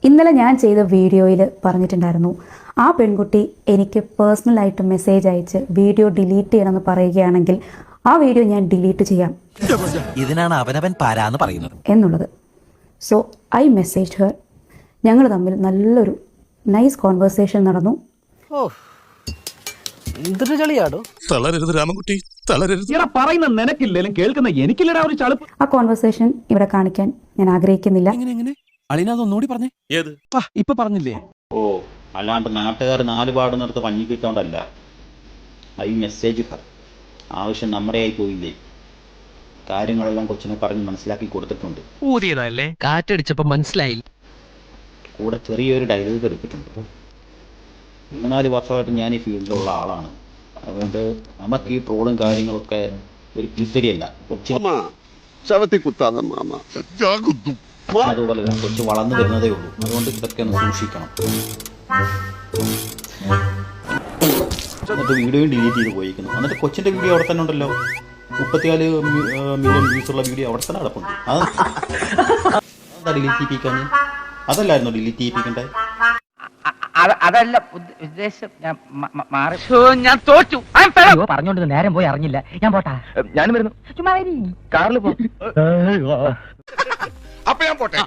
ഇന്നലെ ഞാൻ ചെയ്ത വീഡിയോയിൽ പറഞ്ഞിട്ടുണ്ടായിരുന്നു, ആ പെൺകുട്ടി എനിക്ക് പേഴ്സണലായിട്ട് മെസ്സേജ് അയച്ച് വീഡിയോ ഡിലീറ്റ് ചെയ്യണമെന്ന് പറയുകയാണെങ്കിൽ ആ വീഡിയോ ഞാൻ ഡിലീറ്റ് ചെയ്യാം. ഇതിനാണ് അവനവൻ പാരാന്ന് പറയുന്നത് എന്നുള്ളത്. So I message her. ഞങ്ങൾ തമ്മിൽ നല്ലൊരു നൈസ് കോൺവെർസേഷൻ നടന്നു. ആ കോൺവെർസേഷൻ ഇവിടെ കാണിക്കാൻ ഞാൻ ആഗ്രഹിക്കുന്നില്ല. അല്ലാണ്ട് നാട്ടുകാർ നാലുപാടുന്നിടത്ത് പഞ്ഞിക്കിട്ടോണ്ടല്ല. ഐ മെസ്സേജ് ആവശ്യം നമ്മുടെ ആയി പോയില്ലേ. കാര്യങ്ങളെല്ലാം കൊച്ചിനെ പറഞ്ഞ് മനസ്സിലാക്കി കൊടുത്തിട്ടുണ്ട്. ഊതിയതല്ലേ, കാറ്റടിച്ചപ്പോ മനസ്സിലായില്ല. കൂടെ ചെറിയൊരു ഡയലോഗ് എടുത്തിട്ടുണ്ട്. 3-4 വർഷമായിട്ട് ഞാൻ ഈ ഫീൽഡിലുള്ള ആളാണ്. അതുകൊണ്ട് നമുക്ക് ഈ ട്രോളും കാര്യങ്ങളൊക്കെ ഒരു തിരിച്ചടിയല്ല. അതുപോലെ കൊച്ചു വളർന്നു വരുന്നതേ ഉള്ളൂ. അതുകൊണ്ട് ഇതൊക്കെ ഒന്ന് സൂക്ഷിക്കണം. എന്നിട്ട് വീഡിയോയും ഡിലീറ്റ് ചെയ്ത് പോയിരിക്കുന്നു. എന്നിട്ട് കൊച്ചിന്റെ വീഡിയോ അവിടെ തന്നെ ഉണ്ടല്ലോ. 34 മില്യൺ വ്യൂസുള്ള വീഡിയോ അവിടെ തന്നെ കിടപ്പുണ്ട്. അതെന്താ ഡിലീറ്റ് ചെയ്യിപ്പിക്കാൻ? അതല്ലായിരുന്നു ഡിലീറ്റ് ചെയ്യിപ്പിക്കണ്ടേ? അതല്ല ഉദ്ദേശം. ഞാൻ തോറ്റു. പറഞ്ഞോണ്ട് നേരം പോയി അറിഞ്ഞില്ല. ഞാൻ പോട്ടാ. ഞാനും വരുന്നു. ചുമ്മാ കാറിൽ പോ. അപ്പൊ ഞാൻ പോട്ടെ.